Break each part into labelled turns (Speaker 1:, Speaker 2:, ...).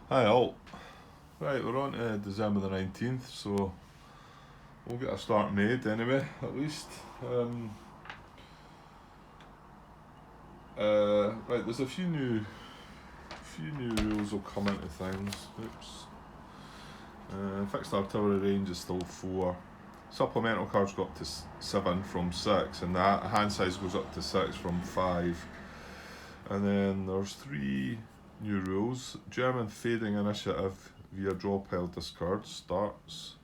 Speaker 1: Hi all. Right, we're on to December the 19th, so we'll get a start made anyway, at least. Right, there's a few new rules will come into things. Oops. Fixed artillery range is still 4. Supplemental cards go up to 7 from 6, and the hand size goes up to 6 from 5. And then there's 3 new rules. German fading initiative via draw pile discard starts.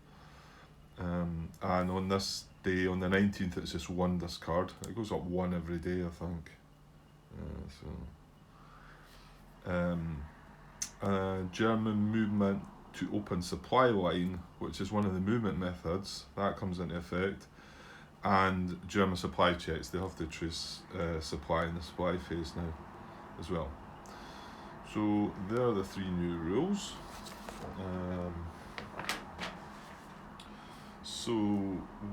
Speaker 1: And on this day, on the 19th, it's just 1 discard. It goes up 1 every day, I think. German movement to open supply line, which is one of the movement methods, that comes into effect. And German supply checks, they have to trace supply in the supply phase now as well. So there are the 3 new rules. So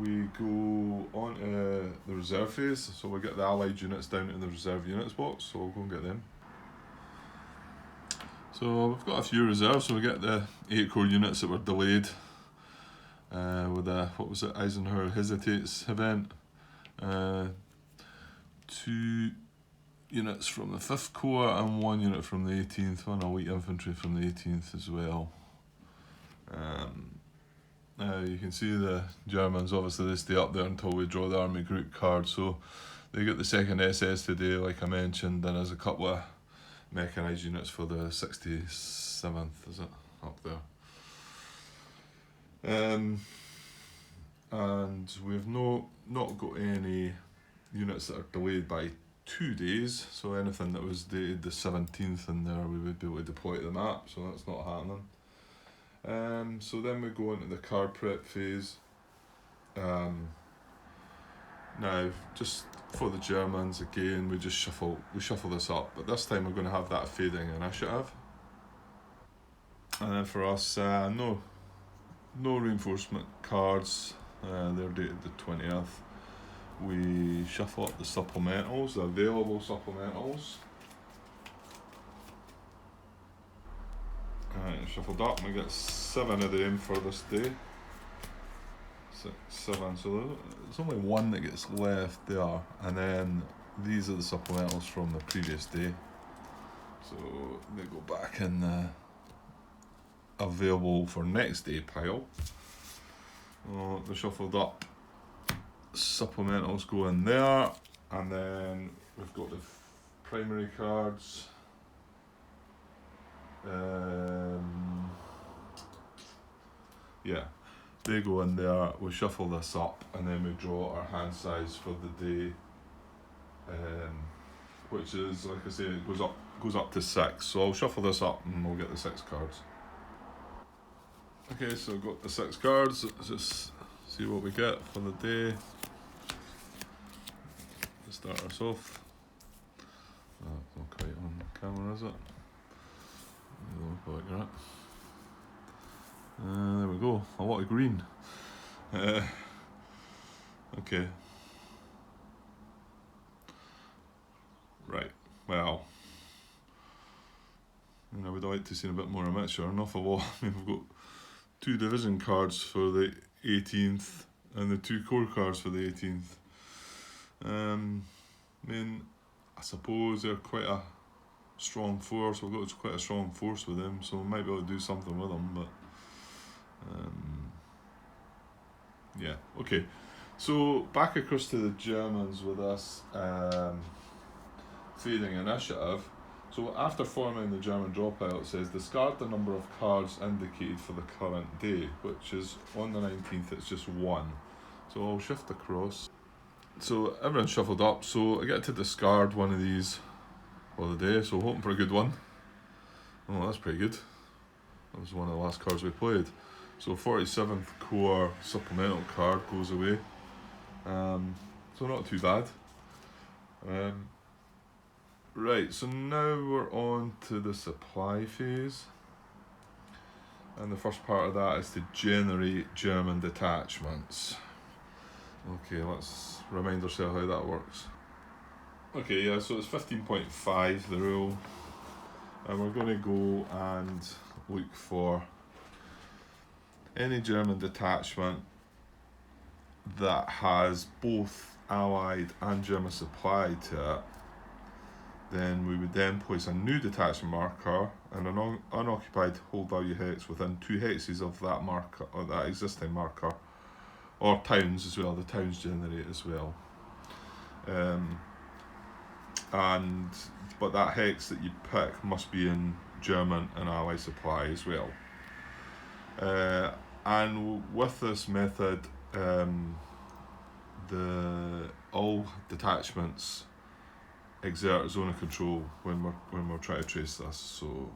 Speaker 1: we go on to the reserve phase. So we get the allied units down in the reserve units box, so we'll go and get them. So we've got a few reserves, so we get the 8 core units that were delayed with the, Eisenhower Hesitates event. 2 units from the 5th Corps and 1 unit from the 18th, 1 elite infantry from the 18th as well. Now you can see the Germans, obviously they stay up there until we draw the army group card, so they get the 2nd SS today, like I mentioned, and there's a couple of mechanised units for the 67th, is it, up there. And we've not got any units that are delayed by 2 days, so anything that was dated the 17th in there we would be able to deploy to the map, so that's not happening. So then we go into the card prep phase. Now, just for the Germans again, we shuffle this up, but this time we're going to have that fading initiative. And then for us, no reinforcement cards. They're dated the 20th. We shuffle up the supplementals, the available supplementals. Shuffled up, and we get 7 of them for this day. 6, 7, so there's only 1 that gets left there, and then these are the supplementals from the previous day. So they go back in the available for next day pile. The shuffled up supplementals go in there, and then we've got the primary cards. They go in there, we shuffle this up, and then we draw our hand size for the day, which is, like I say, it goes up to 6, so I'll shuffle this up and we'll get the 6 cards. Okay, so I've got the 6 cards. Let's just see what we get for the day to start us off. Not quite on camera, is it? Look like that. There we go, a lot of green. Okay. Right, well, I would like to see a bit more of it, sure enough. We've got 2 division cards for the 18th and the 2 core cards for the 18th. I suppose they're quite a strong force. We've got quite a strong force with them, so we might be able to do something with them, but yeah, okay. So back across to the Germans with this fading initiative. So after forming the German draw pile, it says discard the number of cards indicated for the current day, which is on the 19th, it's just 1. So I'll shift across. So everyone's shuffled up, so I get to discard one of these for the day, so hoping for a good one. Oh, that's pretty good. That was one of the last cards we played. So 47th Corps supplemental card goes away. So not too bad. Right, so now we're on to the supply phase. And the first part of that is to generate German detachments. Okay, let's remind ourselves how that works. Okay, yeah, so it's 15.5, the rule. And we're going to go and look for any German detachment that has both Allied and German supply to it. Then we would then place a new detachment marker and an unoccupied hold value hex within 2 hexes of that marker, or that existing marker, or towns as well. The towns generate as well. But that hex that you pick must be in German and Allied supply as well. And with this method, all detachments exert a zone of control when we're trying to trace this. So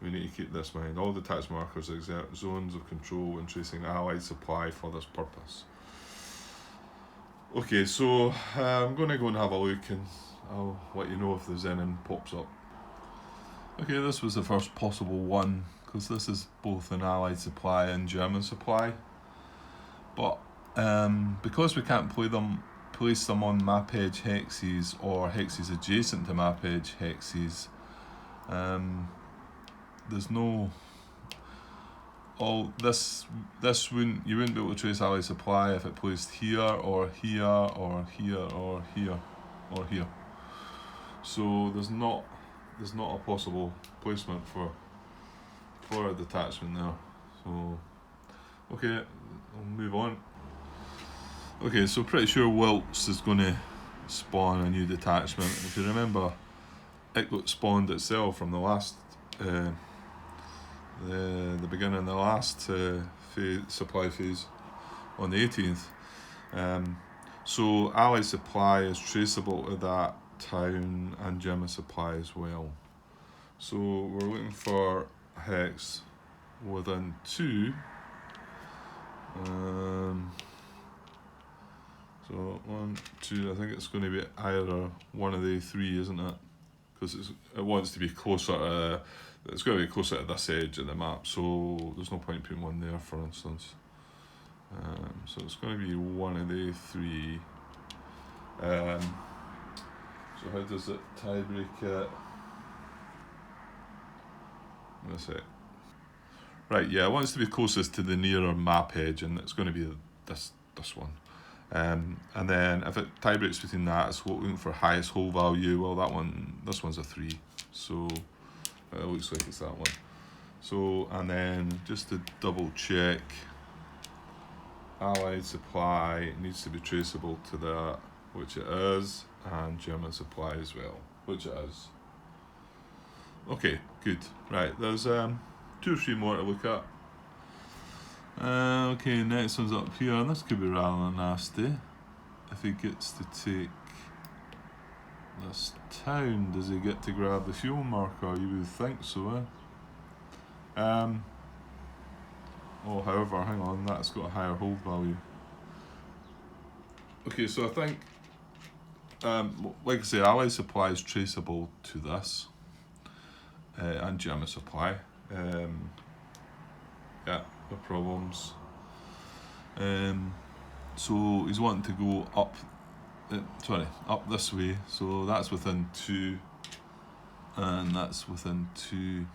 Speaker 1: we need to keep this in mind. All detachment markers exert zones of control when tracing Allied supply for this purpose. Okay, so I'm going to go and have a look, and I'll let you know if there's anything pops up. Okay, this was the first possible one, because this is both an Allied supply and German supply. But because we can't place them on map edge hexes or hexes adjacent to map edge hexes, there's no... you wouldn't be able to trace Allied supply if it placed here or here or here or here or here. So there's not a possible placement for a detachment there. So okay, I'll move on. Okay, so pretty sure Wilts is going to spawn a new detachment. If you remember, it got spawned itself from the last the beginning of the last supply phase on the 18th. So Allied supply is traceable to that town and German supply as well. So we're looking for hex within 2. So 1, 2, I think it's going to be either one of the 3, isn't it? Because it wants to be closer to, it's going to be closer to this edge of the map, so there's no point putting one there, for instance. So it's going to be one of the 3. So how does it tie break it? That's it. Right, yeah, it wants to be closest to the nearer map edge, and it's going to be this one. And then if it tie breaks between that, it's looking for highest hold value. Well, this one's a 3, so it looks like it's that one. So, and then just to double check, Allied supply needs to be traceable to that, which it is, and German supply as well, which it is. Okay, good. Right, there's 2 or 3 more to look at. Okay, next one's up here. This could be rather nasty. If he gets to take this town, does he get to grab the fuel marker? You would think so, eh? However, hang on, that's got a higher hold value. Okay, so I think, like I say, Allied supply is traceable to this, and German supply. Yeah, no problems. So he's wanting to go up this way, so that's within 2, and that's within 2.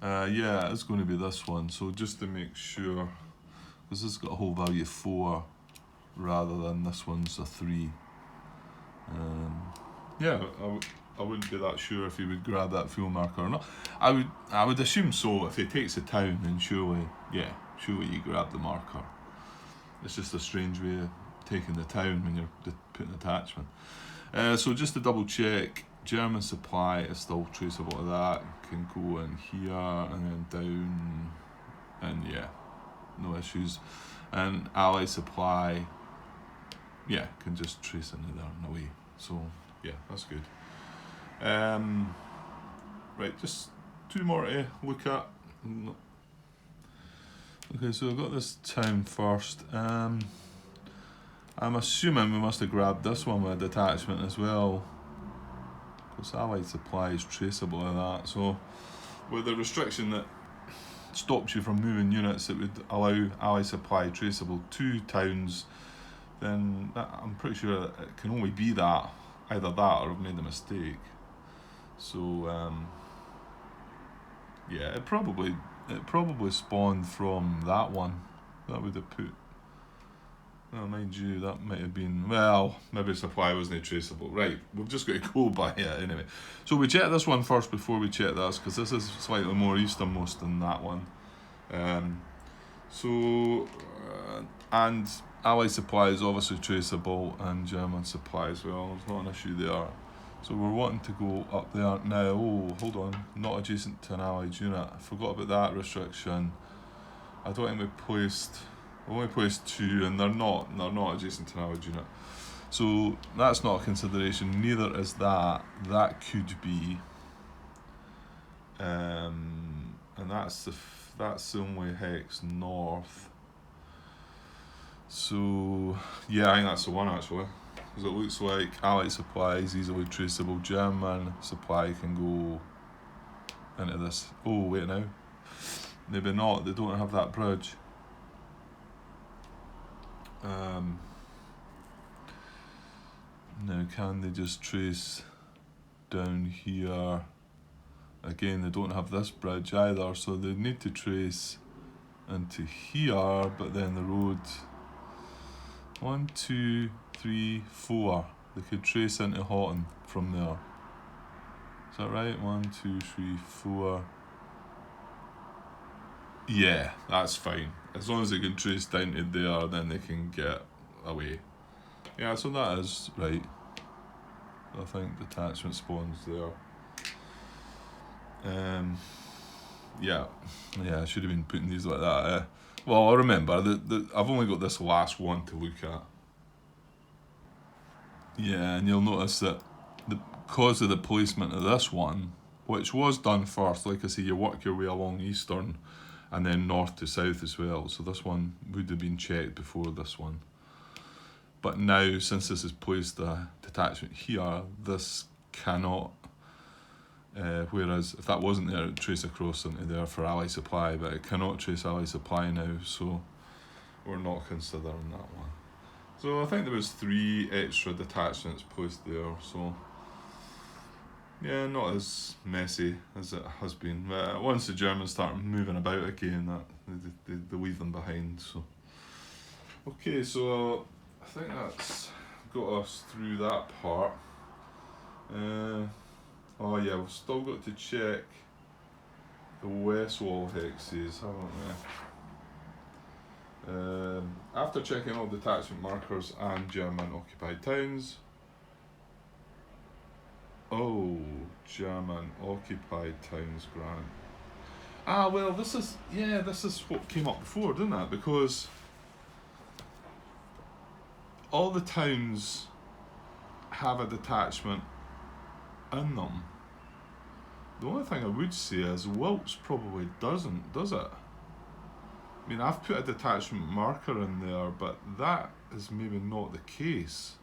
Speaker 1: Yeah, it's going to be this one, so just to make sure, because this has got a whole value of 4 rather than this one's a 3. Yeah, I wouldn't be that sure if he would grab that fuel marker or not. I would assume so. If he takes a town, then surely you grab the marker. It's just a strange way of taking the town when you're putting attachment. So just to double check, German supply is still traceable to that. Can go in here and then down, and yeah, no issues. And Allied supply, yeah, can just trace into there and away. So yeah, that's good. Right, just 2 more to look at. Okay, so I've got this town first. I'm assuming we must have grabbed this one with a detachment as well, because Allied supply is traceable to that. So with the restriction that stops you from moving units that would allow Allied supply traceable to towns, then I'm pretty sure it can only be that, either that or I've made a mistake. So Yeah, it probably spawned from that one. That would have put. Well, mind you, that might have been, well, maybe supply wasn't traceable. Right, we've just got to go by it anyway. So we check this one first before we check this, because this is slightly more easternmost than that one. And Allied supply is obviously traceable, and German supply as well. There's not an issue there. So we're wanting to go up there now. Oh, hold on, not adjacent to an Allied unit. I forgot about that restriction. I don't think we only placed 2, and they're not adjacent to an Allied unit. So that's not a consideration. Neither is that. That could be, and that's the only hex north. So yeah, I think that's the one actually, because it looks like Allied supply is easily traceable. German supply can go into this. Oh wait now, maybe not. They don't have that bridge. Now can they just trace down here? Again, they don't have this bridge either, so they need to trace into here, but then the road 1, 2, 3, 4. They could trace into Houghton from there. Is that right? 1, 2, 3, 4. Yeah, that's fine. As long as they can trace down to there, then they can get away. Yeah, so that is right. I think detachment spawns there. Yeah, I should have been putting these like that. Well, remember, I've only got this last one to look at. Yeah, and you'll notice that because of the placement of this one, which was done first, like I say, you work your way along eastern and then north to south as well. So this one would have been checked before this one. But now, since this is placed a detachment here, this cannot. Whereas if that wasn't there, it would trace across into there for Allied supply, but it cannot trace Allied supply now, so we're not considering that one. So I think there was 3 extra detachments placed there, so yeah, not as messy as it has been. But once the Germans start moving about again, that they leave them behind. So okay, so I think that's got us through that part. Oh yeah, we've still got to check the west wall hexes, haven't we? After checking all detachment markers and German occupied towns. Oh, German occupied towns grant. Well, this is what came up before, didn't it? Because all the towns have a detachment in them. The only thing I would say is Wilts probably doesn't, does it? I mean, I've put a detachment marker in there, but that is maybe not the case.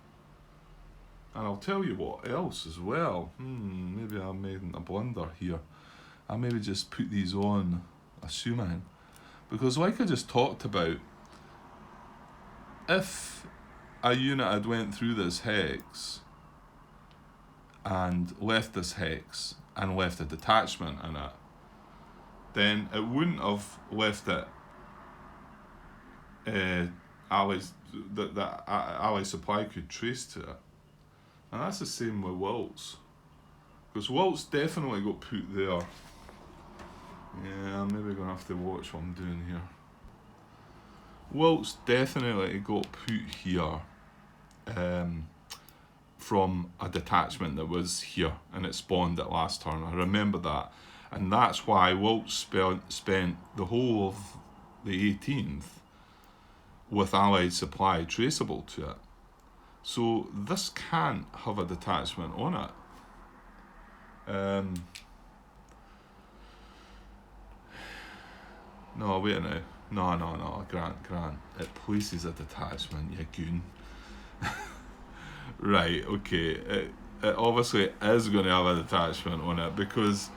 Speaker 1: And I'll tell you what else as well. Maybe I made a blunder here. I maybe just put these on, assuming. Because like I just talked about, if a unit had went through this hex and left this hex and left a detachment in it, then it wouldn't have left it Allies that Allied supply could trace to it. And that's the same with Wilts. Because Wilts definitely got put there. Yeah, I'm maybe going to have to watch what I'm doing here. Wilts definitely got put here from a detachment that was here, and it spawned at last turn. I remember that. And that's why Wilts spent the whole of the 18th with Allied supply traceable to it. So this can't have a detachment on it. No, wait now. No, Grant. It places a detachment, you goon. Right, okay. It obviously is going to have a detachment on it, because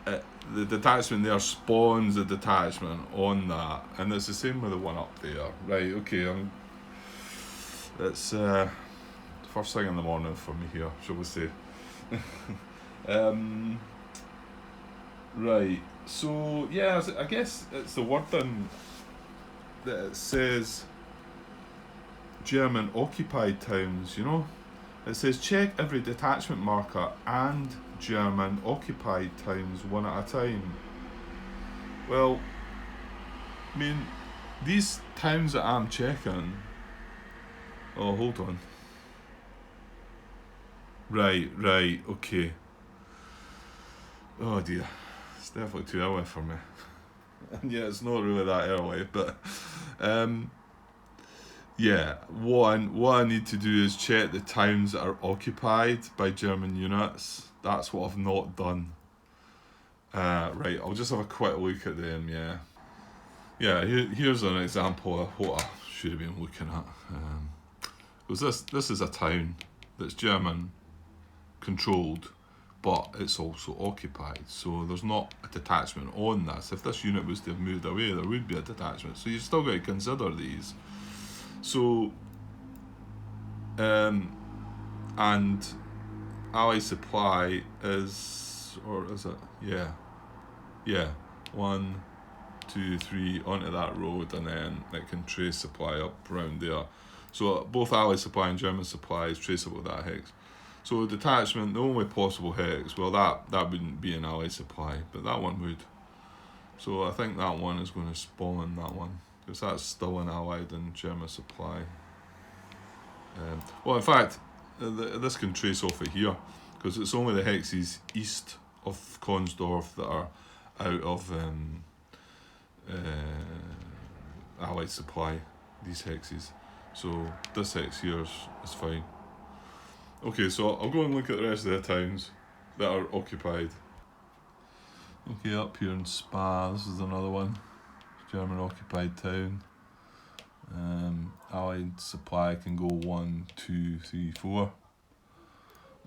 Speaker 1: the detachment there spawns a detachment on that, and it's the same with the one up there. Right, okay. It's first thing in the morning for me here, shall we say. Right. So yeah, I guess it's the wording that it says German occupied towns. It says check every detachment marker and German occupied towns one at a time. Well, I mean, these towns that I'm checking. Oh, hold on. Right, okay. Oh dear, it's definitely too early for me. And yeah, it's not really that early, but um, yeah, what I need to do is check the towns that are occupied by German units. That's what I've not done. Right, I'll just have a quick look at them. Here's an example of what I should have been looking at. Was this is a town that's German controlled, but it's also occupied. So there's not a detachment on this. If this unit was to have moved away, there would be a detachment. So you've still got to consider these. So, and Ally Supply is, or is it? Yeah. 1, 2, 3 onto that road, and then it can trace supply up around there. So both Ally Supply and German Supply is traceable to that hex. So detachment, the only possible hex, well that wouldn't be an Ally Supply, but that one would. So I think that one is going to spawn that one, because that's still an Allied and German Supply. Well, in fact, this can trace off of here, because it's only the hexes east of Consdorf that are out of Allied Supply, these hexes. So this hex here is fine. Okay, so I'll go and look at the rest of the towns that are occupied. Okay, up here in Spa, this is another one. German occupied town. Allied Supply can go 1, 2, 3, 4.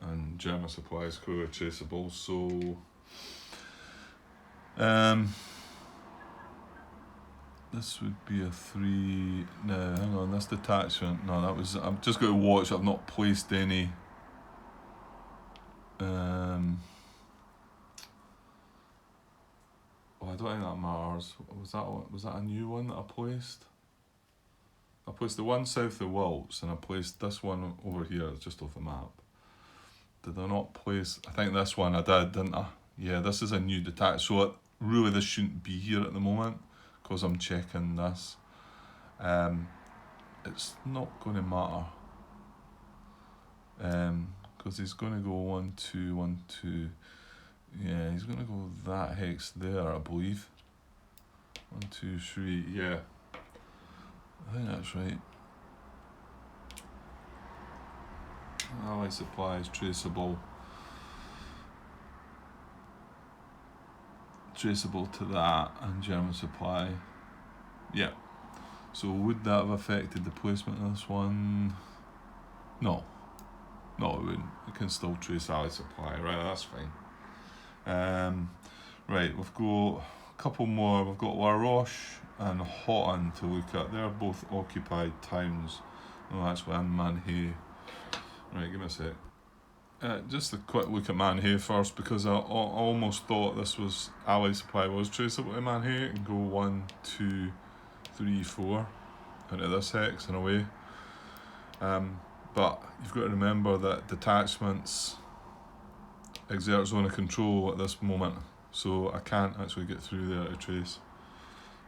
Speaker 1: And German Supply is clearly traceable, so this would be a 3. No, hang on, this detachment. No, that was. I'm just going to watch. I've not placed any. I don't think that matters. Was that a new one that I placed? I placed the one south of Wilts, and I placed this one over here, just off the map. Did I not place? I think this one I did, didn't I? Yeah, this is a new detach. So really, this shouldn't be here at the moment, because I'm checking this. It's not going to matter. Because he's going to go 1, 2, 1, 2. Yeah, he's going to go that hex there, I believe. 1, 2, 3. Yeah, I think that's right. Ally Supply is traceable to that, and German Supply. Yeah. So would that have affected the placement of this one? No, it wouldn't. It can still trace Ally Supply, right? That's fine. Right, we've got a couple more. We've got La Roche and Houghton to look at. They're both occupied towns. No, actually, and Manhay. Right, give me a sec. Just a quick look at Manhay first, because I almost thought this was Ally Supply was traceable to Manhay, and go 1, 2, 3, 4 into this hex and away. But you've got to remember that detachments exert zone of control at this moment, so I can't actually get through there to trace.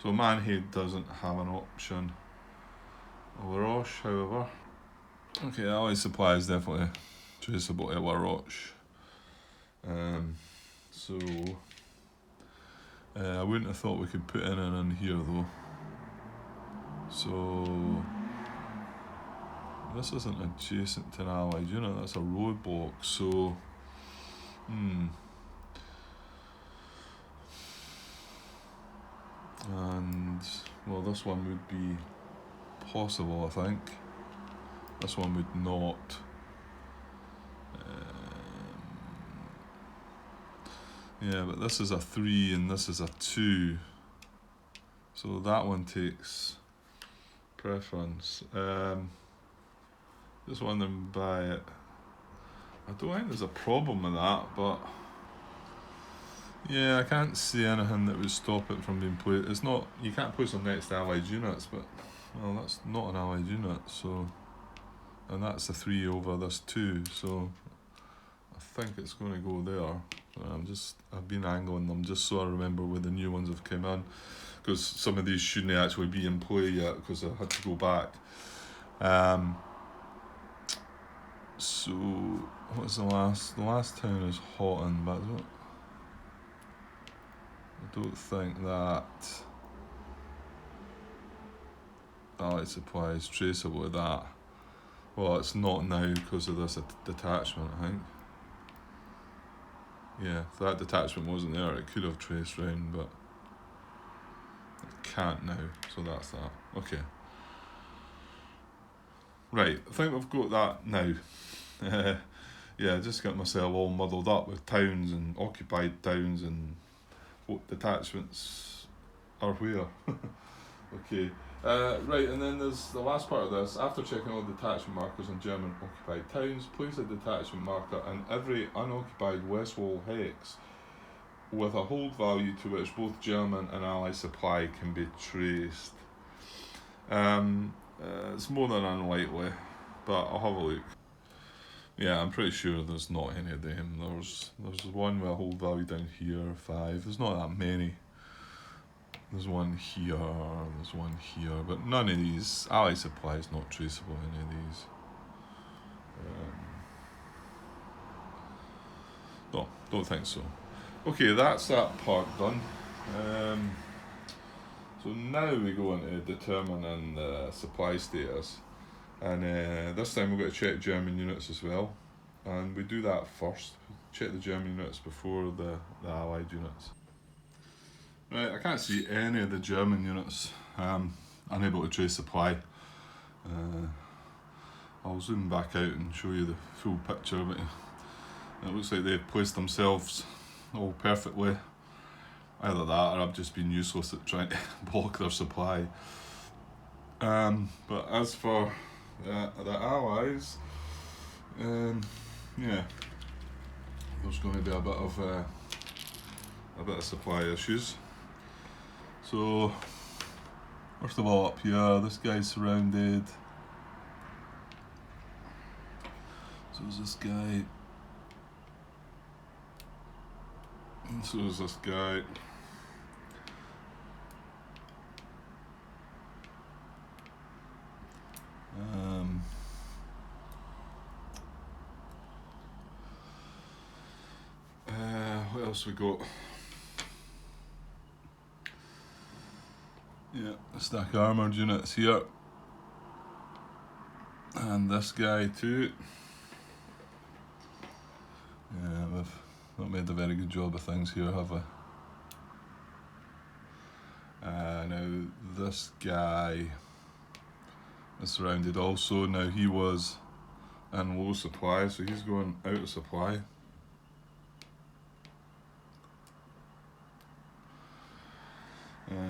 Speaker 1: So Manhay doesn't have an option. La Roche, however. Okay, Ally Supply is definitely traceable to La Roche. So I wouldn't have thought we could put in here though. So this isn't adjacent to an allied unit, that's a roadblock, so and well, this one would be possible, I think. This one would not. Yeah, but this is a 3 and this is a 2, so that one takes preference. Just wondering by it. I don't think there's a problem with that, but Yeah, I can't see anything that would stop it from being placed. It's not, you can't place them next to allied units, but, well, that's not an allied unit, so, and that's a 3 over this 2, so I think it's going to go there. I've been angling them just so I remember where the new ones have come in, because some of these shouldn't actually be in play yet because I had to go back. So what's the last? The last town is Houghton, but I don't think that Allied supply is traceable with that. Well, it's not now because of this detachment, I think. Yeah, if that detachment wasn't there, it could have traced round, but it can't now, so that's that. Okay. Right, I think we've got that now. Yeah, just got myself all muddled up with towns and occupied towns and what detachments are where. Okay. Right, and then there's the last part of this. After checking all detachment markers on German occupied towns, place a detachment marker in every unoccupied West Wall hex with a hold value to which both German and Allied supply can be traced. It's more than unlikely, but I'll have a look. Yeah, I'm pretty sure there's not any of them. There's one with a hold value down here, 5. There's not that many. There's one here, but none of these. Allied supply is not traceable, any of these. No, don't think so. Okay, that's that part done. So now we go into determining the supply status. And this time we're going to check German units as well. And we do that first. Check the German units before the Allied units. Right, I can't see any of the German units. Unable to trace supply. I'll zoom back out and show you the full picture, but it looks like they've placed themselves all perfectly. Either that or I've just been useless at trying to block their supply. But as for the Allies, yeah, there's going to be a bit of supply issues. So first of all, up here, this guy's surrounded. So is this guy. And so is this guy. What else we got? Yeah, a stack of armoured units here. And this guy too. Yeah, we've not made a very good job of things here, have we? Now this guy is surrounded also. Now he was in low supply, so he's going out of supply.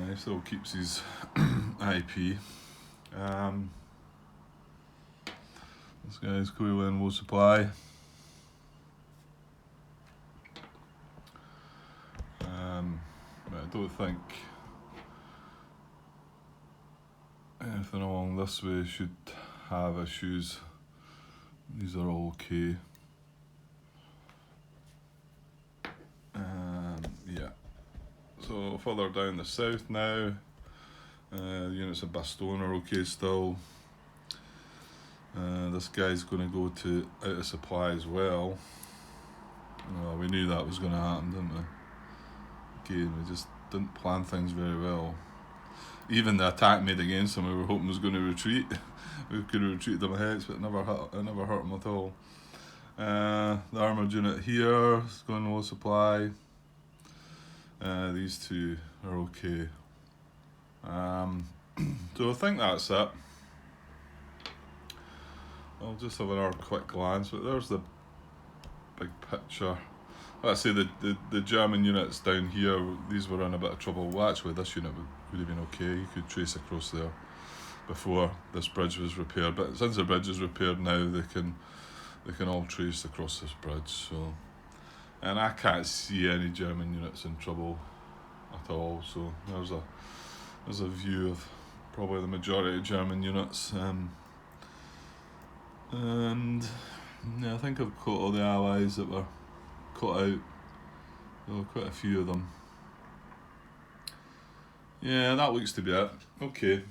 Speaker 1: He still keeps his IP. This guy's clearly in low supply. I don't think anything along this way should have issues. These are all okay. Yeah. So further down the south now, units of Bastogne are okay still. This guy's going to go to out of supply as well. Well, we knew that was going to happen, didn't we? Again, we just didn't plan things very well. Even the attack made against him, we were hoping was going to retreat. We could have retreated them ahead, but it never hurt him at all. The armoured unit here is going low supply. These two are okay. So I think that's it. I'll just have another quick glance, but there's the big picture. Let's say the German units down here, these were in a bit of trouble. Well, actually this unit would have been okay. You could trace across there before this bridge was repaired. But since the bridge is repaired now, they can all trace across this bridge. So and I can't see any German units in trouble at all. So there's a view of probably the majority of German units, and yeah, I think I've caught all the allies that were cut out. There were quite a few of them. Yeah, that looks to be it. Okay.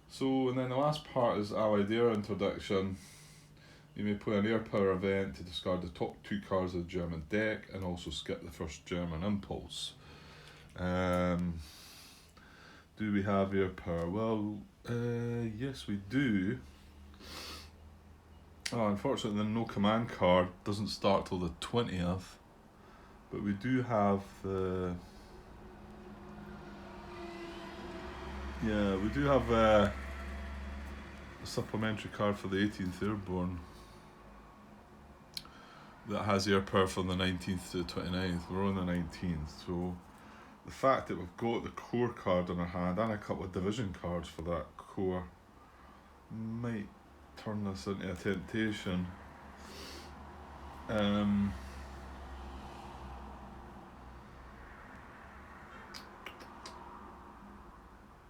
Speaker 1: So, and then the last part is Allied air introduction. You may play an air power event to discard the top 2 cards of the German deck and also skip the first German impulse. Do we have air power? Well, yes we do. Oh, unfortunately the no command card doesn't start till the 20th, but we do have the... Yeah, we do have a supplementary card for the 18th Airborne that has air power from the 19th to the 29th. We're on the 19th, so the fact that we've got the core card in our hand and a couple of division cards for that core might turn this into a temptation.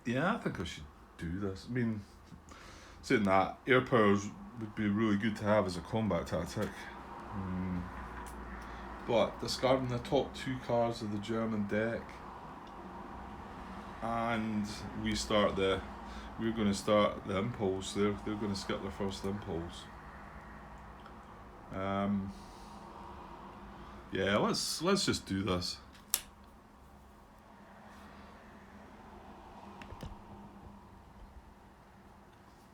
Speaker 1: Yeah, I think I should do this. I mean, saying that, air powers would be really good to have as a combat tactic. But discarding the top 2 cards of the German deck, and we're going to start the impulse. They're going to skip their first impulse. Yeah, let's just do this.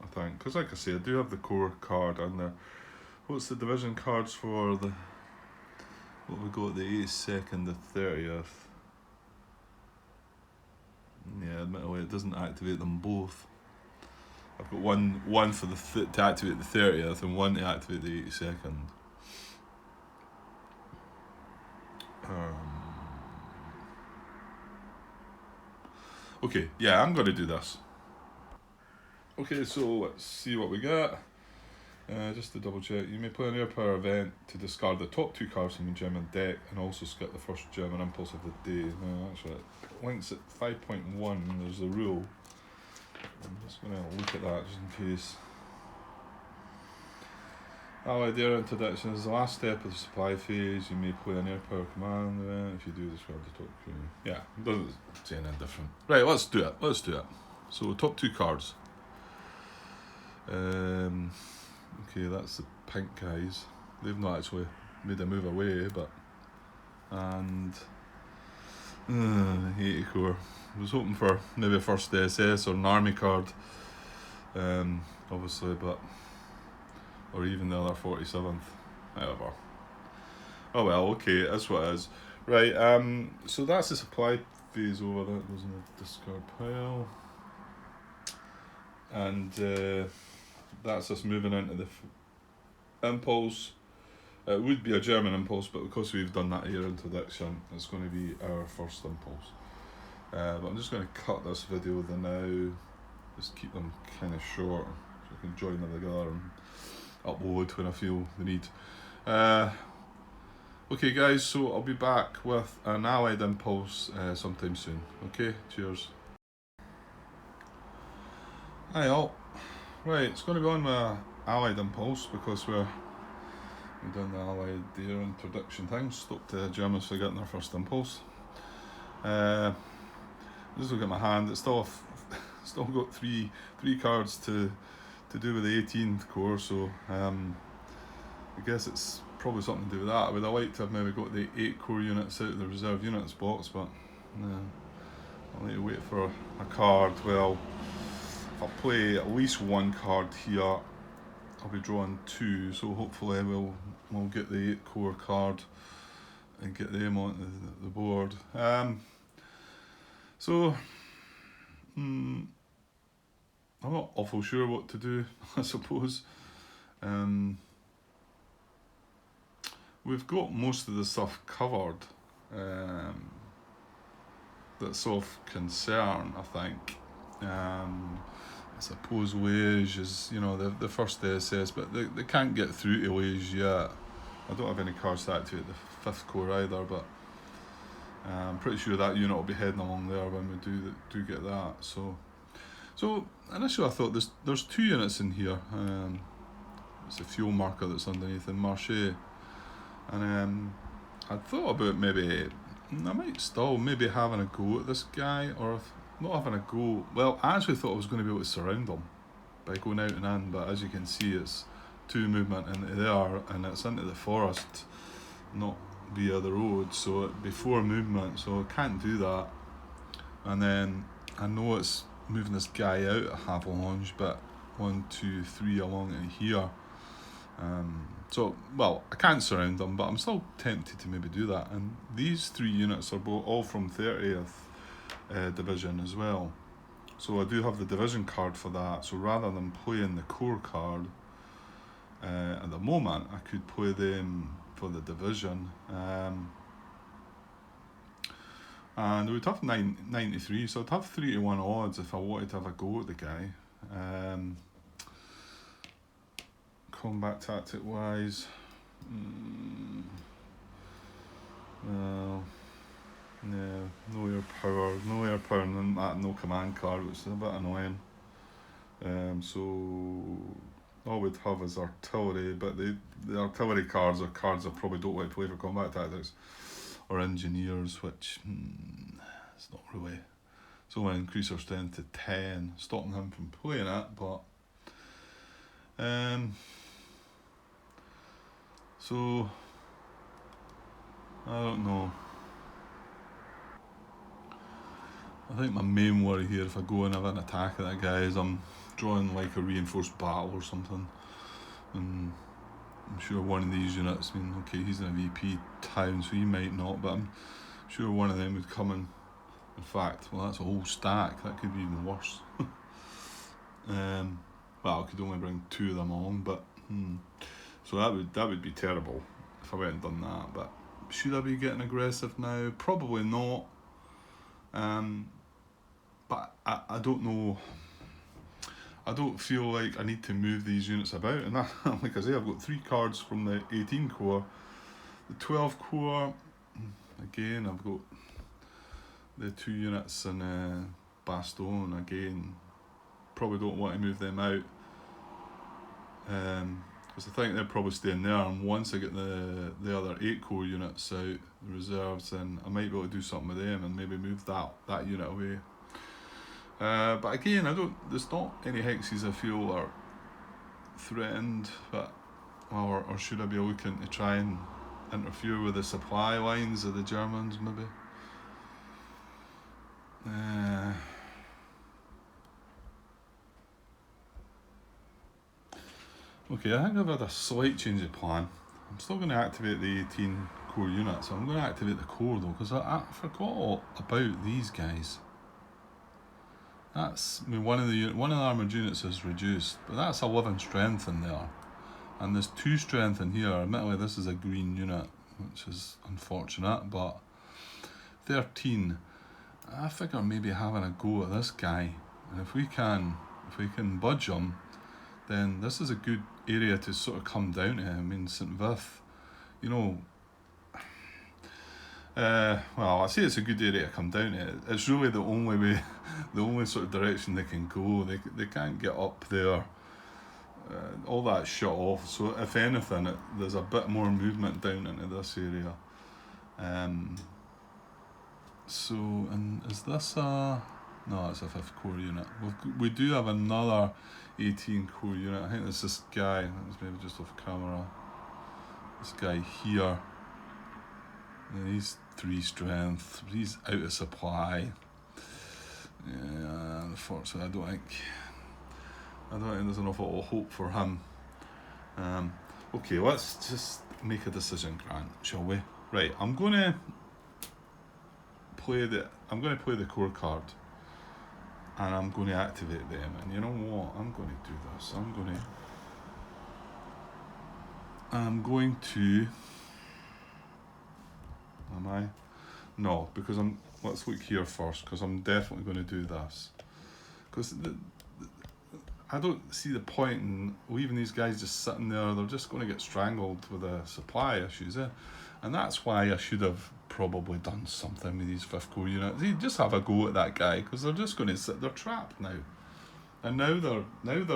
Speaker 1: I think, because like I say, I do have the core card in there. What's the division cards for the... What we got, the 82nd, the 30th? Yeah, admittedly it doesn't activate them both. I've got one for to activate the 30th and one to activate the 82nd. Okay, yeah, I'm going to do this. Okay, so let's see what we got. Just to double check, you may play an air power event to discard the top 2 cards from your German deck and also skip the first German impulse of the day. No, actually, it links at 5.1, there's a rule. I'm just going to look at that just in case. Allied air introduction is the last step of the supply phase. You may play an air power command event if you do discard the top 2. Yeah, it doesn't say anything different. Right, let's do it. So, top 2 cards. Okay, that's the pink guys. They've not actually made a move away, but... And... 80 core. I was hoping for maybe a first SS or an army card. Obviously, but... Or even the other 47th. However. Oh well, okay, that's what it is. Right, so that's the supply phase over. That goes in the discard pile. And... that's us moving into the impulse. It would be a German impulse, but because we've done that air introduction, it's going to be our first impulse. But I'm just going to cut this video then now, just keep them kind of short, so I can join them together and upload when I feel the need. Okay guys, so I'll be back with an allied impulse sometime soon. Okay, cheers. Hi all. Right, it's going to be on my allied impulse because we've done the allied air introduction thing. Stopped the Germans for getting their first impulse. Just look at my hand. It's still got three cards to do with the 18th core. So I guess it's probably something to do with that. I would have liked to have maybe got the 8 core units out of the reserve units box, but I'll need to wait for a card. Well, if I play at least 1 card here, I'll be drawing 2, so hopefully we'll get the 8 core card and get them on the board. So I'm not awful sure what to do, I suppose. We've got most of the stuff covered. That's of concern, I think. I suppose Liège is, the first SS, but they can't get through to Liège yet. I don't have any cards to activate the 5th core either, but I'm pretty sure that unit will be heading along there when we do get that. So initially I thought there's 2 units in here. It's a fuel marker that's underneath in Marche, and I'd thought about maybe I might still maybe having a go at this guy, or if not having a go. Well, I actually thought I was going to be able to surround him by going out and in, but as you can see, it's 2 movement into there, and it's into the forest, not via the road, so it'd be 4 movement, so I can't do that. And then I know it's moving this guy out at Havelange, but 1, 2, 3 along in here. So, well, I can't surround them, but I'm still tempted to maybe do that. And these 3 units are all from 30th Division as well. So I do have the division card for that. So rather than playing the core card at the moment, I could play them for the division. And we'd have 93, so I'd have 3 to 1 odds if I wanted to have a go at the guy. Combat tactic wise, well, no air power, and that no command card, which is a bit annoying. So all we'd have is artillery, but the artillery cards are cards I probably don't want to play for combat tactics, or engineers, which it's not really. So I increase our strength to 10, stopping him from playing it, but so I don't know. I think my main worry here, if I go and have an attack at that guy, is I'm drawing like a reinforced battle or something. And I'm sure one of these units, I mean, okay, he's in a VP town, so he might not, but I'm sure one of them would come in. In fact, well, that's a whole stack. That could be even worse. Well, I could only bring 2 of them along, but so that would be terrible if I went and done that. But should I be getting aggressive now? Probably not. But I don't know. I don't feel like I need to move these units about, and that, like I say, I've got 3 cards from the 18 core, the 12 core. Again, I've got the 2 units in Bastogne. Again, probably don't want to move them out, because I think they're probably staying there. And once I get the other 8 core units out, the reserves, then I might be able to do something with them and maybe move that unit away. But again, there's not any hexes I feel are threatened, but or should I be looking to try and interfere with the supply lines of the Germans, maybe? Okay, I think I've had a slight change of plan. I'm still going to activate the 18 core units. I'm going to activate the core though, because I forgot all about these guys. That's, I mean, one of the armoured units is reduced, but that's 11 strength in there, and there's 2 strength in here. Admittedly, this is a green unit, which is unfortunate, but 13. I figure maybe having a go at this guy, and if we can budge him, then this is a good area to sort of come down to. I mean, St. Vith, you know. Well, I say it's a good area to come down to. It's really the only way, the only sort of direction they can go. They can't get up there. All that shut off. So if anything, there's a bit more movement down into this area. So, and is this a? No, it's a 5th core unit. We do have another 18 core unit. I think it's this guy. It's maybe just off camera. This guy here. And he's 3 strength. He's out of supply. Yeah, unfortunately, I don't think there's an awful lot of hope for him. Okay, let's just make a decision, Grant, shall we? Right, I'm going to play the core card, and I'm going to activate them. And you know what? I'm going to do this. I'm going to. Am I? No, because let's look here first, because I'm definitely going to do this. Because I don't see the point in leaving these guys just sitting there. They're just going to get strangled with the supply issues, eh? And that's why I should have probably done something with these 5th Corps units. You just have a go at that guy, because they're just going to sit. They're trapped now, and now they're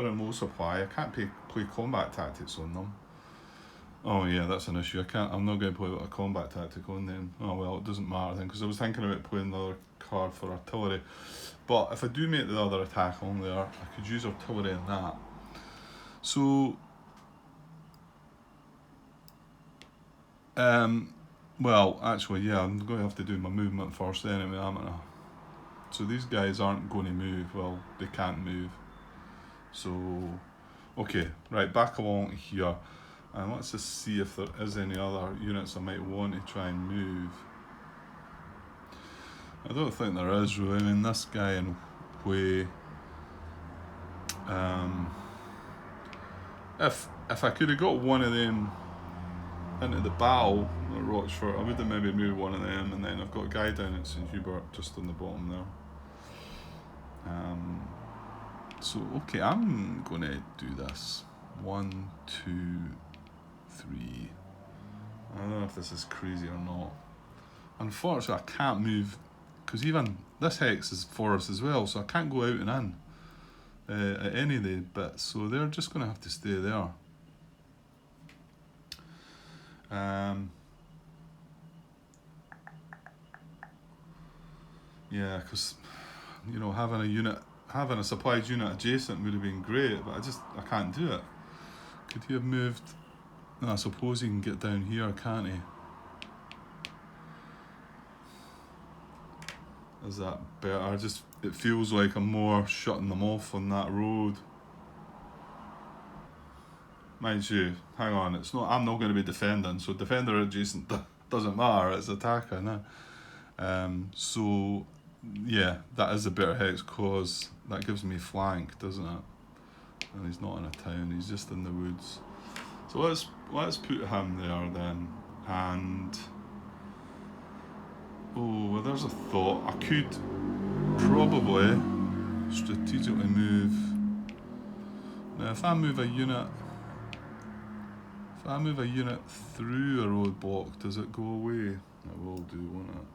Speaker 1: in low supply. I can't play combat tactics on them. Oh yeah, that's an issue. I'm not going to play with a combat tactic on them. Oh well, it doesn't matter then, because I was thinking about playing the other card for artillery. But if I do make the other attack on there, I could use artillery in that. So, well, actually, yeah, I'm going to have to do my movement first anyway, am I? So these guys aren't going to move. Well, they can't move. So, okay, right, back along here. And let's just see if there is any other units I might want to try and move. I don't think there is really. I mean, this guy in Hue. If I could have got one of them into the battle at Rochfort, I would have maybe moved one of them, and then I've got a guy down at St Hubert just on the bottom there. So okay, I'm gonna do this. 1, 2, 3. I don't know if this is crazy or not. Unfortunately, I can't move, because even this hex is for us as well, so I can't go out and in at any of the bits, so they're just going to have to stay there. Yeah, because having a supplied unit adjacent would have been great, but I can't do it. Could he have moved? No, I suppose he can get down here, can't he? Is that better? It feels like I'm more shutting them off on that road. Mind you, hang on, I'm not going to be defending, so defender adjacent doesn't matter, it's attacker, no? So, yeah, that is a better hex, cause that gives me flank, doesn't it? And he's not in a town, he's just in the woods. So let's put him there then, and oh, well, there's a thought. I could probably strategically move. Now, if I move a unit through a roadblock, does it go away? It will do, won't it?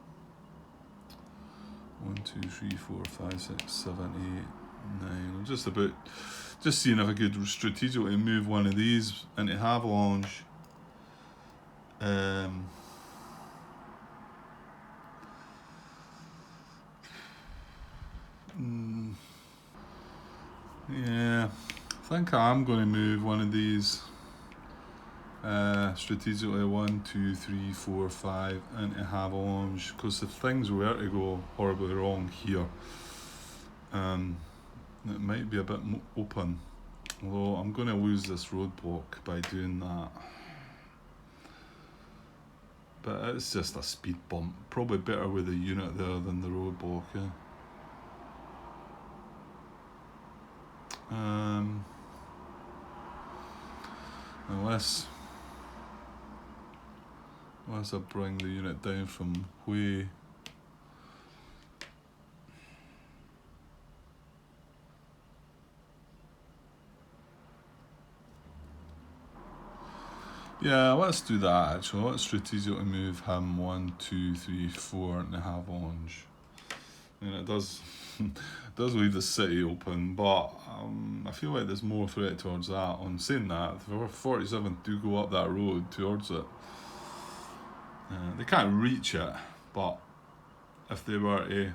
Speaker 1: 1, 2, 3, 4, 5, 6, 7, 8, 9. I'm just seeing if I could strategically move one of these into Havelange. Yeah, I think I'm going to move one of these strategically 1, 2, 3, 4, 5 into Havelange, because if things were to go horribly wrong here, it might be a bit open, although I'm going to lose this roadblock by doing that. But it's just a speed bump, probably better with a unit there than the roadblock, yeah. Unless I bring the unit down from Hue. Yeah, let's do that actually. Let's strategically move him 1, 2, 3, 4 into Havelange. I mean, it does leave the city open, but I feel like there's more threat towards that. On saying that, the 47 do go up that road towards it. They can't reach it, but if they were to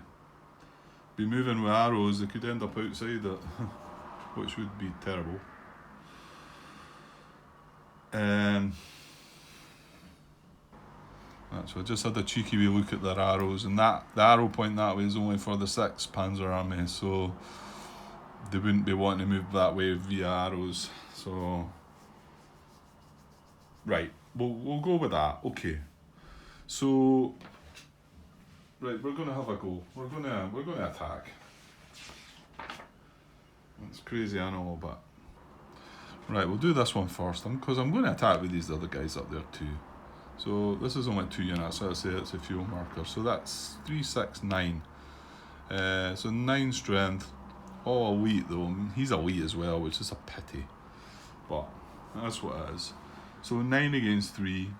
Speaker 1: be moving with arrows, they could end up outside it, which would be terrible. Actually, I just had a cheeky wee look at their arrows, and the arrow point that way is only for the 6th Panzer Army, so they wouldn't be wanting to move that way via arrows. So, right, we'll go with that. Okay. So, right, we're gonna have a go. We're gonna attack. It's crazy, I know, but right, we'll do this one first, because I'm going to attack with these other guys up there too. So this is only 2 units, so I'd say it's a fuel marker. So that's 3, 6, 9. So 9 strength. all elite though. He's elite as well, which is a pity. But that's what it is. So 9 against 3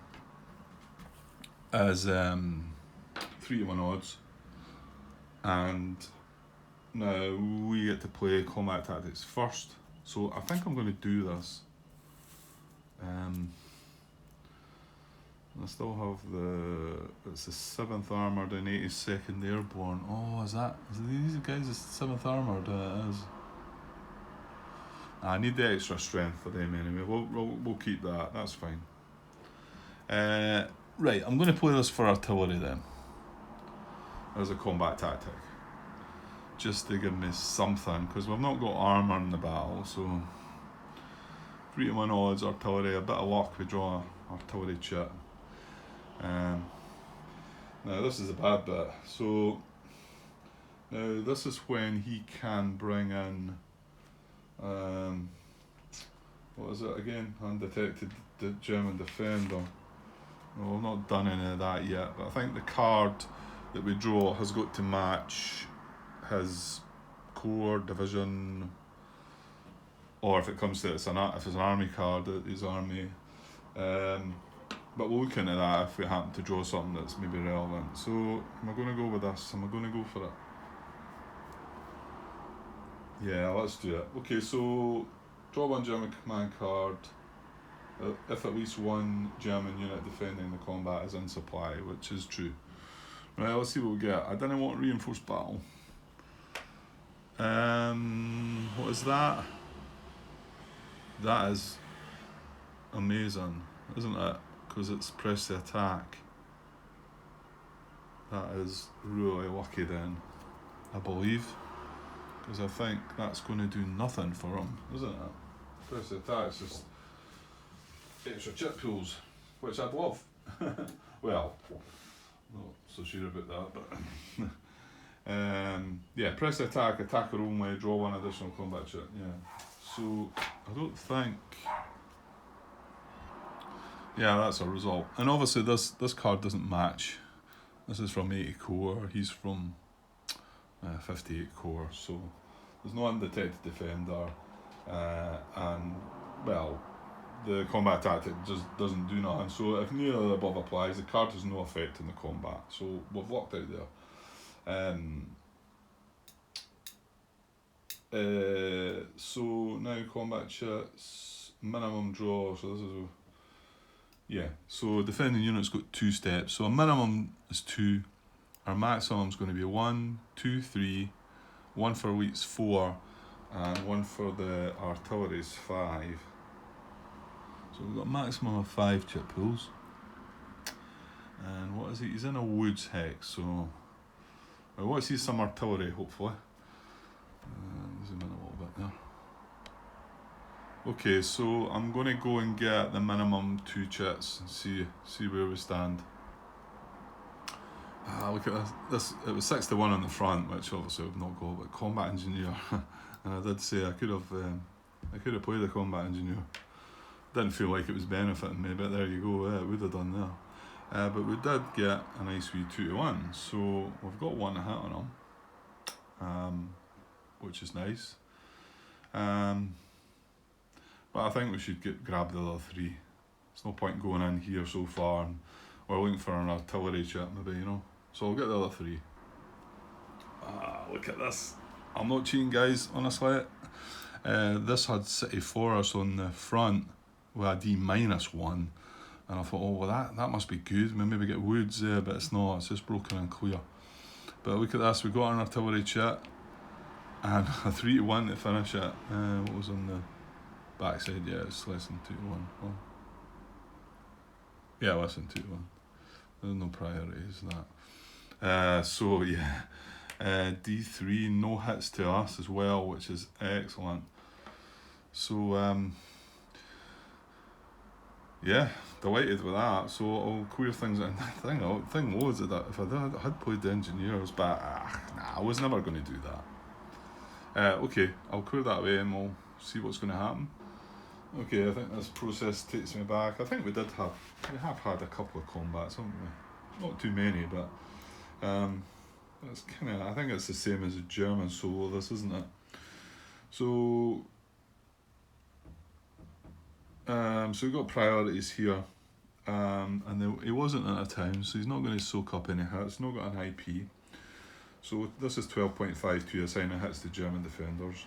Speaker 1: is 3-1 odds. And now we get to play combat tactics first. So I think I'm going to do this. I still have it's the 7th Armoured and 82nd Airborne. Oh, is these guys the 7th Armoured? It is. I need the extra strength for them anyway. We'll keep that. That's fine. Right, I'm going to play this for artillery then. As a combat tactic. Just to give me something, because we've not got armour in the battle, so 3-1 odds, artillery, a bit of luck, we draw artillery chit. Now this is a bad bit. So now this is when he can bring in what is it again? Undetected German defender. Well, we've not done any of that yet, but I think the card that we draw has got to match his corps, division, or if it comes to if it's an army card, his army. But we'll look into that if we happen to draw something that's maybe relevant. So am I going to go with this? Am I going to go for it? Yeah, let's do it. Okay, so draw 1 German command card if at least 1 German unit defending the combat is in supply, which is true. Right, let's see what we get. I didn't want reinforced battle. What is that? That is amazing, isn't it? Because it's press the attack. That is really lucky then, I believe. Because I think that's going to do nothing for him, isn't it? Press the attack, it's just extra chip pools, which I'd love. Well, not so sure about that, but yeah, press the attack, attacker only, draw 1 additional combat chip. Yeah, so I don't think. Yeah, that's a result. And obviously this card doesn't match. This is from 80 core, he's from 58 core, so there's no undetected defender, and well, the combat tactic just doesn't do nothing. So if neither of the above applies, the card has no effect in the combat. So we've locked out there. So now combat chits, minimum draw, so this is yeah, so defending unit's got 2 steps, so a minimum is 2, our maximum's going to be 1, 2, 3, 1 for elites 4, and 1 for the artillery's 5. So we've got a maximum of 5 chip pools. And what is he? He's in a woods hex, so I want to see some artillery hopefully. Zoom in a little bit there. Okay, so I'm going to go and get the minimum 2 chits and see where we stand. Look at this. It was 6-1 on the front, which obviously we've not got, but combat engineer. And I did say I could have played the combat engineer. Didn't feel like it was benefiting me, but there you go. It would have done there. But we did get a nice wee 2-1, so we've got 1 hit on him, which is nice. But I think we should grab the other 3. There's no point going in here so far, and we're looking for an artillery chip maybe, you know. So I'll get the other 3. Look at this. I'm not cheating, guys, honestly. This had City Forest on the front with a D-1, and I thought, oh, well, that must be good. Maybe we get woods there, but it's not. It's just broken and clear. But look at this. We got an artillery chit and a 3-1 to finish it. What was on the backside? Yeah, it's less than 2-1. Well, yeah, less than 2-1. There's no priorities that. So yeah, D3, no hits to us as well, which is excellent. So yeah, delighted with that. So I'll clear things in. The thing was that if I had played the engineers, but nah, I was never going to do that. Okay, I'll clear that away and we'll see what's going to happen. Okay, I think this process takes me back. I think we have had a couple of combats, haven't we? Not too many, but it's I think it's the same as a German solo, this, isn't it? So, so we've got priorities here. And he wasn't in a town, so he's not going to soak up any hits. He's not got an IP. So this is 12.52, assigning hits to German defenders.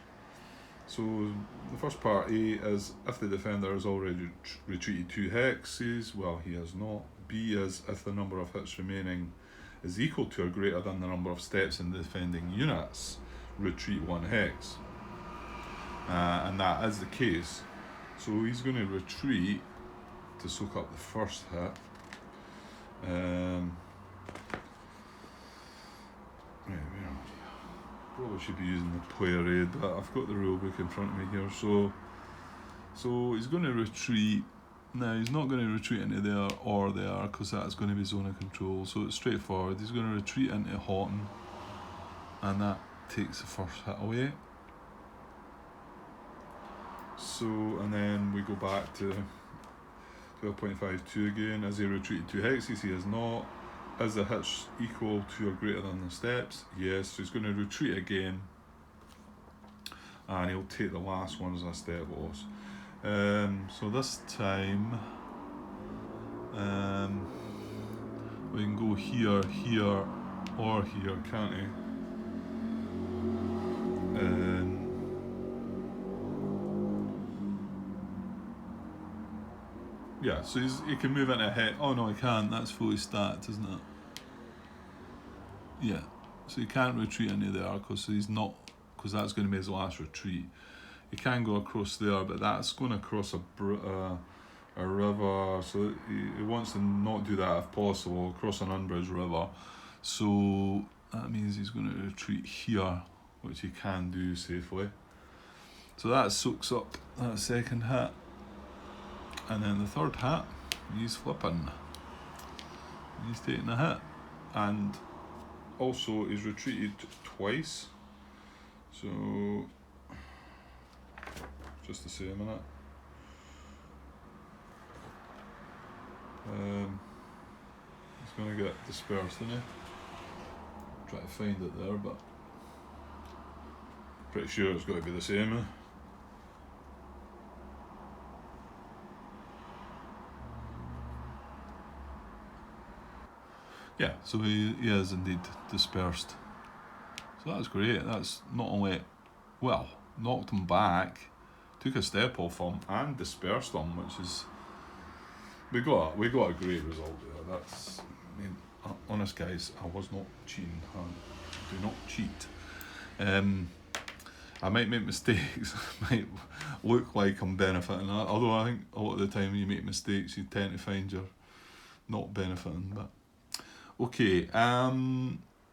Speaker 1: So the first part A is if the defender has already retreated 2 hexes, well, he has not. B is if the number of hits remaining is equal to or greater than the number of steps in the defending units, retreat 1 hex. And that is the case. So he's going to retreat to soak up the first hit. Right, probably should be using the player aid, but I've got the rulebook in front of me here. So he's going to retreat. Now he's not going to retreat into there or there because that's going to be zone of control. So it's straightforward. He's going to retreat into Houghton, and that takes the first hit away. So, and then we go back to 12.52 again. As he retreated 2 hexes, he has not. Is the hits equal to or greater than the steps? Yes, so he's going to retreat again. And he'll take the last one as a step loss. So this time, we can go here, here, or here, can't he? Yeah, so he can move into a hit. Oh no, he can't. That's fully stacked, isn't it? Yeah. So he can't retreat into there because he's not, because that's going to be his last retreat. He can go across there, but that's going to cross a river. So he wants to not do that if possible, cross an unbridged river. So that means he's going to retreat here, which he can do safely. So that soaks up that second hit. And then the third hit, he's flipping. He's taking a hit. And also he's retreated twice. So, just to say a minute. He's going to get dispersed, isn't he? Try to find it there, but pretty sure it's got to be the same. Yeah, so he is indeed dispersed. So that's great. That's not only, well, knocked him back, took a step off him, and dispersed him, which is, we got a great result there. That's, I mean, honest guys, I was not cheating. I do not cheat. I might make mistakes, might look like I'm benefiting, although I think a lot of the time when you make mistakes, you tend to find you're not benefiting, but. Okay, now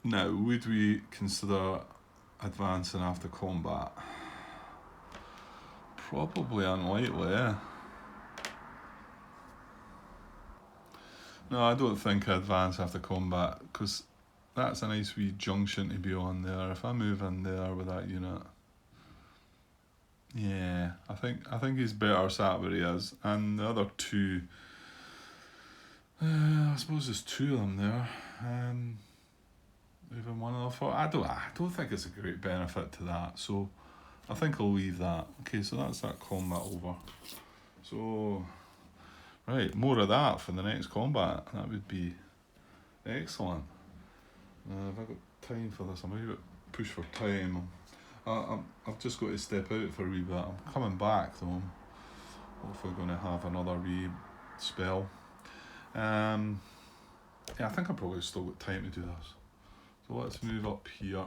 Speaker 1: would we consider advancing after combat? Probably unlikely, eh? No, I don't think I advance after combat, because that's a nice wee junction to be on there. If I move in there with that unit, yeah, I think he's better sat where he is. And the other two, I suppose there's 2 of them there. Even one of them. I don't think it's a great benefit to that. So I think I'll leave that. Okay, so that's that combat over. So right, more of that for the next combat. That would be excellent. Have I got time for this? I'm a wee bit pushed for time. I've just got to step out for a wee bit. I'm coming back though. I'm hopefully going to have another wee spell. Yeah, I think I've probably still got time to do this. So let's move up here.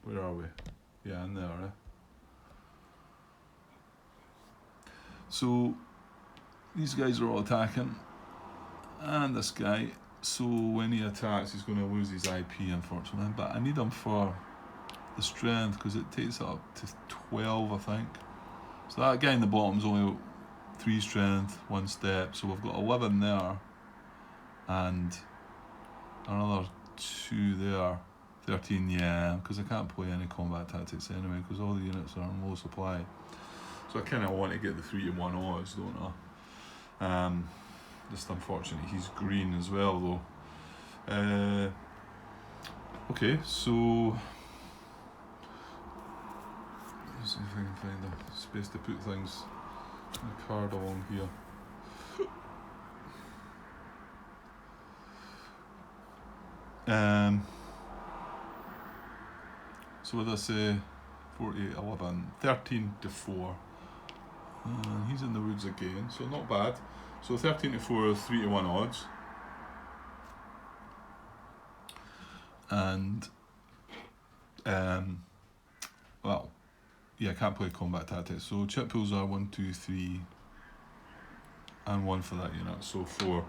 Speaker 1: Where are we? Yeah, in there, eh? So these guys are all attacking, and this guy. So when he attacks, he's going to lose his IP, unfortunately. But I need him for the strength because it takes it up to 12, I think. So that guy in the bottom's only 3 strength, 1 step. So we've got 11 there. And another 2 there, 13, yeah, because I can't play any combat tactics anyway, because all the units are on low supply. So I kind of want to get the 3-to-1 odds, don't I? Just unfortunately, he's green as well, though. Okay, so see if I can find a space to put things, a card along here. So what did I say? 48, 11, 13 to 4. He's in the woods again, so not bad. So 13 to 4 is 3 to 1 odds. And well, yeah, I can't play combat tactics. So chip pools are 1, 2, 3, and 1 for that unit, so 4.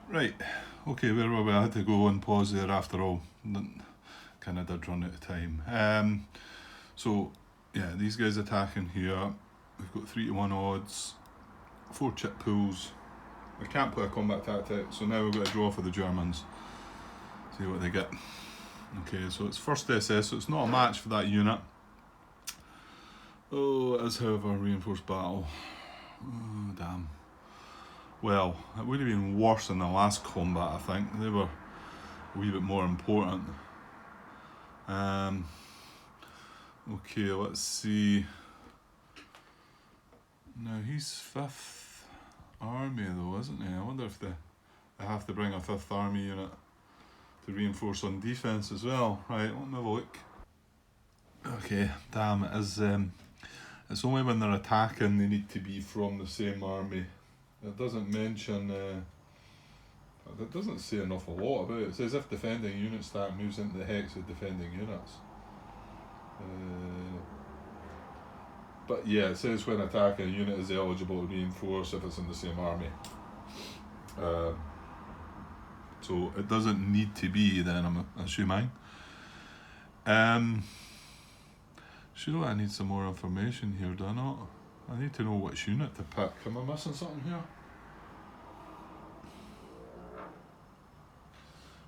Speaker 1: Right, okay, where were we? I had to go and pause there after all. Kind of did run out of time. So yeah, these guys attacking here. We've got 3 to 1 odds, 4 chip pools. I can't play a combat tactic, so now we've got to draw for the Germans. See what they get. Okay, so it's first SS, so it's not a match for that unit. Oh, it is, however, reinforced battle. Oh, damn. Well, it would have been worse in the last combat, I think. They were a wee bit more important. Okay, let's see. Now, he's 5th Army, though, isn't he? I wonder if they have to bring a 5th Army unit to reinforce on defence as well. Right, let me have a look. Okay, damn, it is. It's only when they're attacking they need to be from the same army. It doesn't mention, it doesn't say an awful lot about it. It says if defending unit stack moves into the hex of defending units. But yeah, it says when attacking a unit is eligible to reinforce if it's in the same army. So it doesn't need to be then, I'm assuming. Surely I need some more information here, do I not? I need to know which unit to pick. Am I missing something here?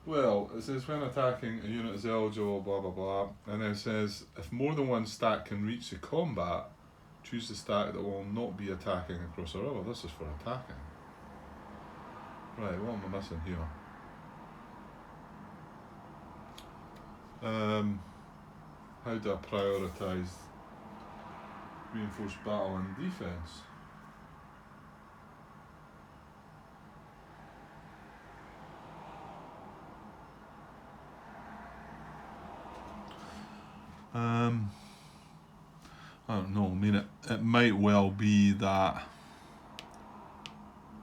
Speaker 1: Well, it says when attacking a unit is eligible, blah blah blah, and then it says if more than one stack can reach the combat, choose the stack that will not be attacking across a river. This is for attacking. Right, what am I missing here? How do I prioritise reinforced battle and defence? I don't know, I mean it might well be that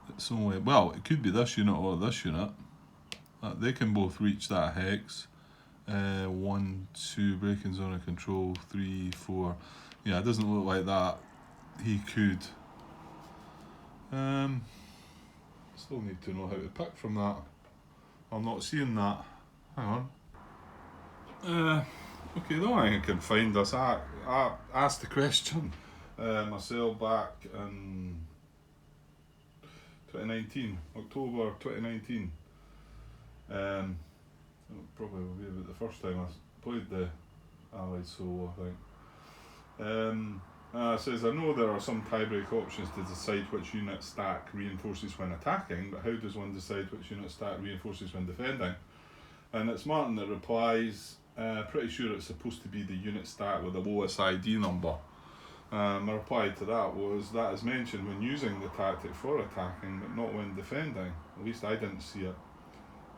Speaker 1: it's only, well, it could be this unit or this unit. They can both reach that hex. 1, 2, breaking zone of control, 3, 4. Yeah, it doesn't look like that. He could. Still need to know how to pick from that. I'm not seeing that. Hang on. Okay, the only thing I can find is I asked the question myself back in 2019, October 2019. Probably will be about the first time I played the Allied solo, I think. It says, I know there are some tiebreak options to decide which unit stack reinforces when attacking, but how does one decide which unit stack reinforces when defending? And it's Martin that replies, pretty sure it's supposed to be the unit stack with the lowest ID number. My reply to that was, that is mentioned when using the tactic for attacking, but not when defending. At least I didn't see it.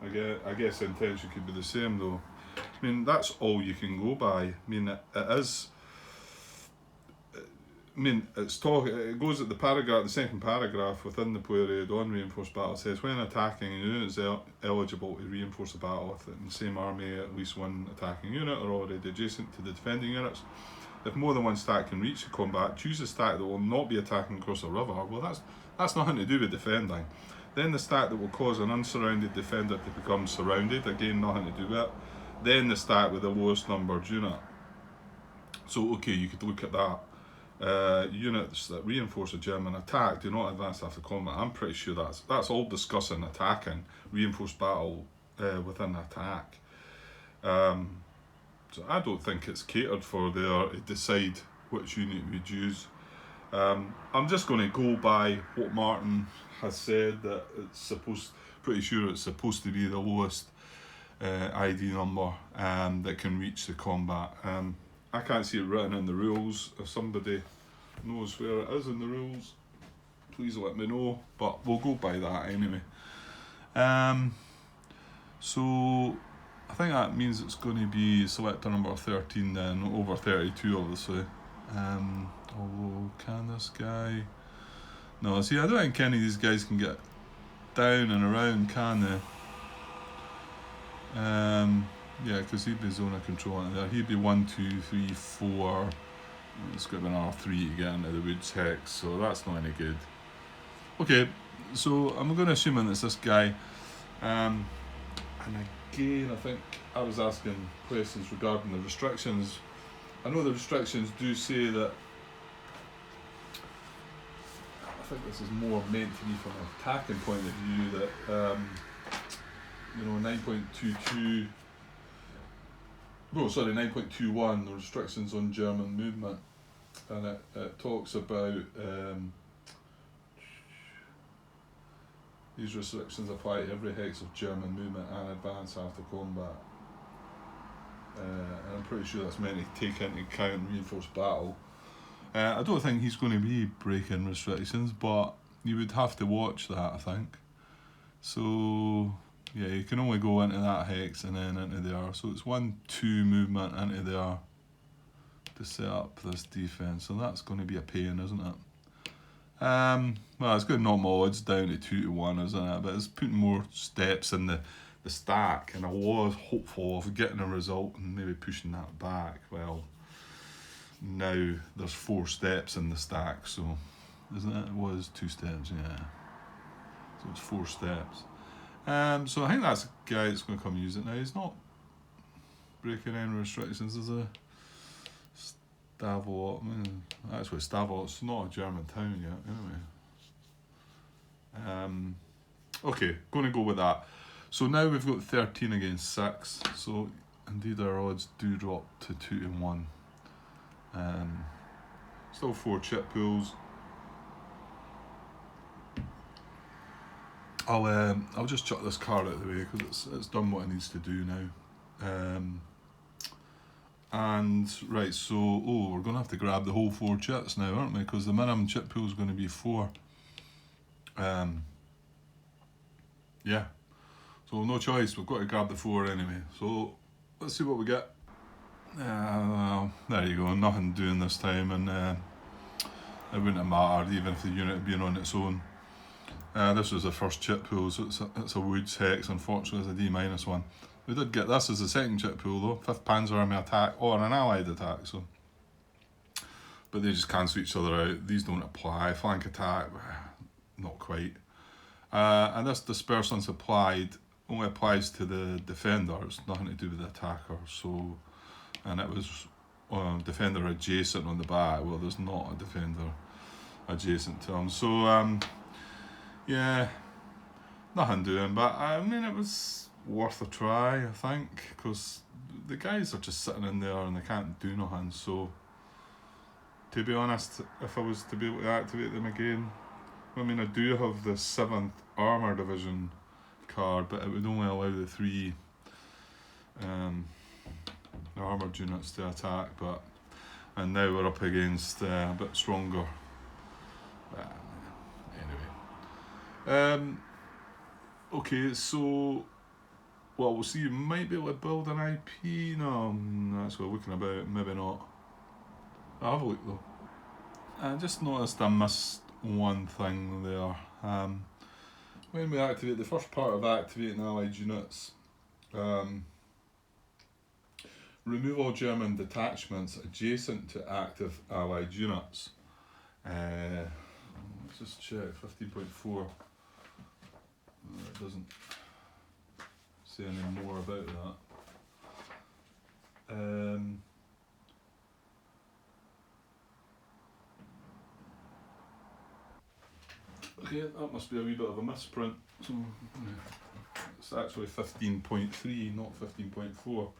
Speaker 1: I guess the intention could be the same though. I mean, that's all you can go by. I mean, it is. I mean, it goes at the second paragraph within the player aid on reinforced battle says when attacking a unit is eligible to reinforce a battle if in the same army at least one attacking unit are already adjacent to the defending units. If more than one stack can reach the combat, choose a stack that will not be attacking across a river. Well, that's nothing to do with defending. Then the stack that will cause an unsurrounded defender to become surrounded, again nothing to do with it. Then the stack with the lowest numbered unit. So okay, you could look at that. Units that reinforce a German attack do not advance after combat. I'm pretty sure that's all discussing attacking, reinforced battle within attack. So I don't think it's catered for there to decide which unit we'd use. I'm just going to go by what Martin has said, that pretty sure it's supposed to be the lowest ID number that can reach the combat. I can't see it written in the rules. If somebody knows where it is in the rules, please let me know, but we'll go by that anyway. So I think that means it's going to be selector number 13 then, over 32 obviously. Although, can this guy... No, see, I don't think any of these guys can get down and around, can they? Yeah, because he'd be zone of control in there. He'd be 1, 2, 3, 4. It's got to be another 3 to get into the woods hex, so that's not any good. Okay, so I'm going to assume that it's this guy. And again, I think I was asking questions regarding the restrictions. I know the restrictions do say that, I think this is more meant to be from an attacking point of view, that 9.22, 9.21, the restrictions on German movement, and it talks about these restrictions apply to every hex of German movement and advance after combat. And I'm pretty sure that's meant to take into account reinforced battle. I don't think he's going to be breaking restrictions, but you would have to watch that, I think. So yeah, you can only go into that hex and then into there. So it's 1, 2 movement into there to set up this defence. So that's going to be a pain, isn't it? Well, it's going to knock my odds down to 2 to 1, isn't it? But it's putting more steps in the stack, and I was hopeful of getting a result and maybe pushing that back. Well, now there's 4 steps in the stack, so isn't it? It was 2 steps, yeah. So it's 4 steps. So I think that's a guy that's going to come use it now. He's not breaking any restrictions. There's a Stavelot. Actually, Stavelot's not a German town yet, anyway. Okay, going to go with that. So now we've got 13 against 6. So indeed our odds do drop to 2 to 1. Still 4 chip pools. I'll just chuck this card out of the way because it's done what it needs to do now. And right, so we're going to have to grab the whole 4 chips now, aren't we? Because the minimum chip pool is going to be 4. Yeah. So no choice. We've got to grab the 4 anyway. So let's see what we get. Well, there you go. Nothing doing this time, and it wouldn't have mattered even if the unit had been on its own. This was the first chip pool, so it's a Woods hex. Unfortunately, it's a D-1. We did get this as the second chip pool though, 5th Panzer Army attack or an allied attack. So, but they just cancel each other out. These don't apply. Flank attack, not quite. And this disperse unsupplied only applies to the defender. It's nothing to do with the attacker. So, and it was defender adjacent on the back. Well, there's not a defender adjacent to him. So, yeah, nothing doing. But I mean, it was worth a try, I think, because the guys are just sitting in there and they can't do nothing. So, to be honest, if I was to be able to activate them again, I mean, I do have the 7th Armour Division card, but it would only allow the 3 armoured units to attack. But and now we're up against a bit stronger. Anyway, okay, so well, we'll see. You might be able to build an IP. No, that's what we're looking about. Maybe not. I'll have a look though. I just noticed I missed one thing there. When we activate the first part of activating allied units, remove all German detachments adjacent to active allied units. Let's just check 15.4. It doesn't say any more about that. Okay, that must be a wee bit of a misprint. So it's actually 15.3, not 15.4.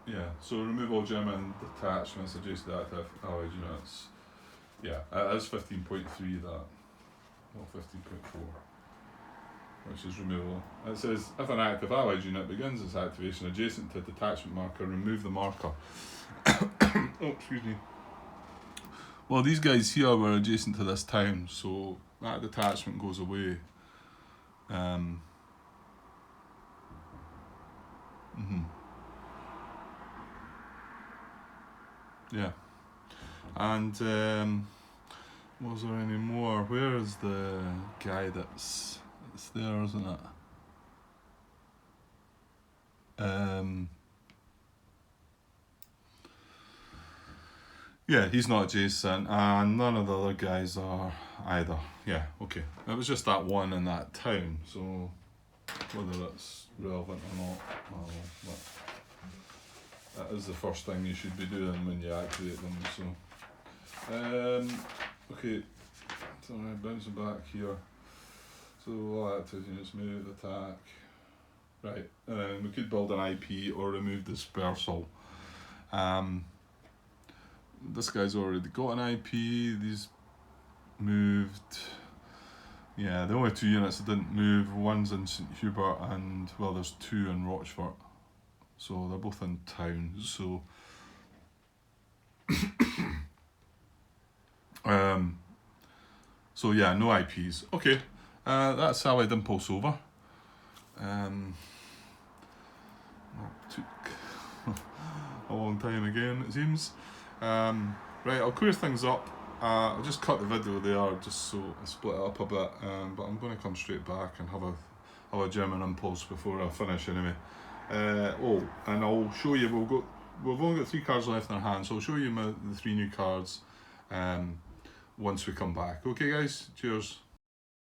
Speaker 1: Yeah, so remove all German detachments adjacent to active allied units. Yeah, it is 15.3 that. well, 15.4, which is removable. It says, if an active allied unit begins its activation adjacent to a detachment marker, remove the marker. Oh, excuse me. Well, these guys here were adjacent to this town, so that detachment goes away. Yeah. And was there any more? Where is the guy that's there, isn't it? Yeah, he's not adjacent, and none of the other guys are either. Yeah, okay. It was just that one in that town, so whether it's relevant or not, well, that is the first thing you should be doing when you activate them. So, okay, so I'm bouncing back here. So all active units move, attack. Right, we could build an IP or remove dispersal. This guy's already got an IP. These moved. Yeah, the only two units that didn't move, one's in St Hubert and, well, there's two in Rochfort. So they're both in town. So so yeah, no IPs. Okay, that's Allied Impulse over. That took a long time again, it seems. Right, I'll clear things up. I'll just cut the video there, just so I split it up a bit. But I'm going to come straight back and have a German Impulse before I finish anyway. And I'll show you. We've only got 3 cards left in our hand, so I'll show you the 3 new cards once we come back. Okay, guys. Cheers.